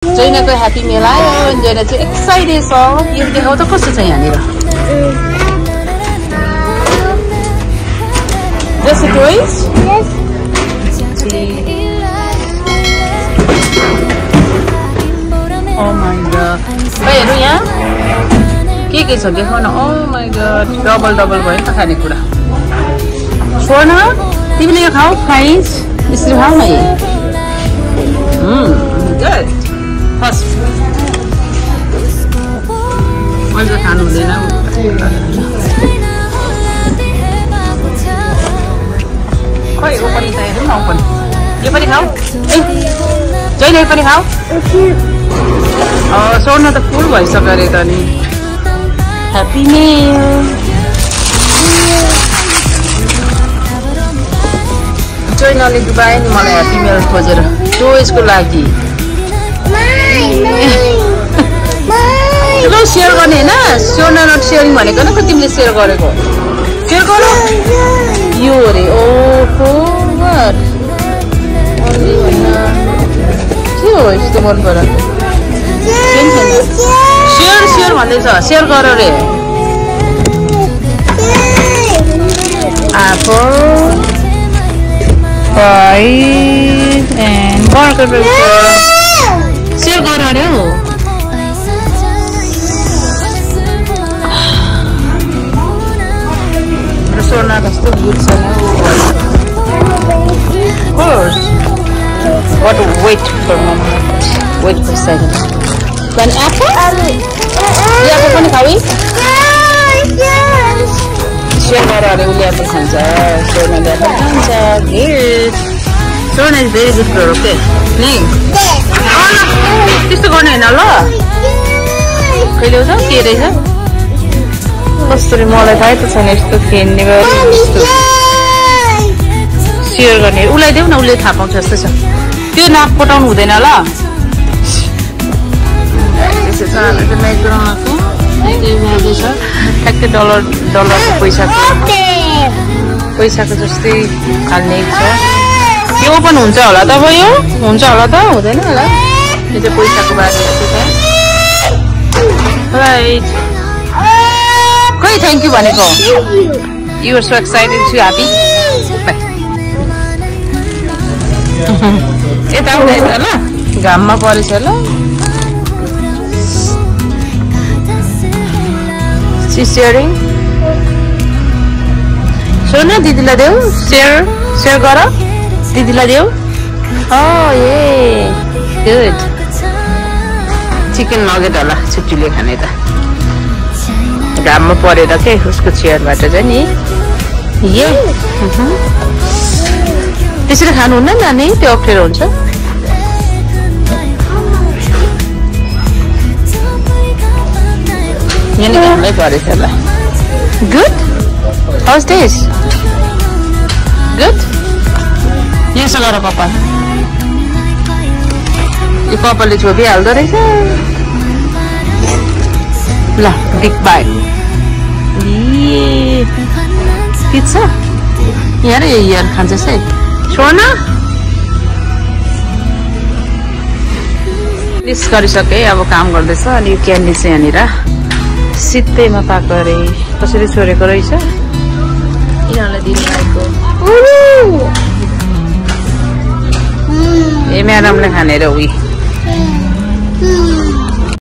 जैनाको happy मेल आयो अनि जैना चाहिँ एक्साइटेड छ। यो देखाउ त कस्तो छ यहाँनिर। Just the toys? Yes. Oh my god. हेर्नु यहाँ के छ देखाउ न। Oh my god. डबल भयो नि त खानेकुरा। स्वर्ण तिमीले यो खाऊ फ्राइज यसरी खाऊ न। गुड। फर्स्ट मैले खानु हुँदैन। खोइ ओ पनि चाहियो न पनि। यो पनि खाऊ। जहिले यो पनि खाऊ। स्वर्ण त फुल भइसक्यो अरे त नि। ह्याप्पी मेल। जैनाले दुबायो नि मलाई ह्याप्पी मेल खोजेर टोइजको लागि। ल सेयर गर्ने होइन। स्वर्ण नट सेयरिङ भनेको न तिमीले सेयर गरेको। सेयर गर यो अरे। ओहो के हो यस्तो मन पराएको। सेयर भन्दैछ। सेयर गर रे। Apple fries and burger share गर अरे हो। स्वर्ण कस्तो गुड छ नि। course. What wait for a moment. Wait for a second. An apple? Yeah, apple pani khawi? Yes. Share garare ule apple khanja. So na apple khanja. Good. So na is very good girl, okay? Nahi? Yes. त्यस्तो गर्ने हैन ल। कहिले हो त के रहेछ? कसरी मलाई थाहै त छैन यस्तो खेल्ने गरे यस्तो। सेयर गर्ने उलाई देऊ न उले थाहा पाउँछ जस्तो छ। त्यो नाक पटाउनु हुँदैन ल। त्यसो छ अहिले मैक्डोनाल्डको त्यही छ ठ्याक्कै डलरको पैसाको जस्तै हाल्ने छ। यो पनि हुन्छ होला त। अब यो हुन्छ होला त हुँदैन होला। यो चाहिँ पैसाको बारेमा छ। राइट। खोइ थ्याङ्क यू भनेको। यु आर सो एक्साइटेड छु ह्याप्पी। यता आउँदैछ ल। घाममा परेछ ल। सेयरिङ सोना दिदीलाई देऊ। सेयर गर दिदीलाई देऊ। A good. चिकन नगेट होला छुट्टीले खाने त। घाममा परेर के उसको चेयरबाट चाहिँ नि ये त्यसरी खानुहुन्न नानी त्यो अप्ठ्यारो हुन्छ। यहाँ घामै परेछ ल। गुड। House this good. यसो गर कपाल। यो कपालले छोपिहाल्दो रहेछ ल। बिग बाइट के छ यहाँ र यहाँ खान्छ है सोना। मिस गरिसके अब काम गर्दैछ। अनि यो क्यान्डी चाहिँ यहाँनिर सित्तैमा पाएको अरे कसरी छोडेको रहेछ। यिनीहरूलाई दिनु आएको। ए म्याडमले खाने र उही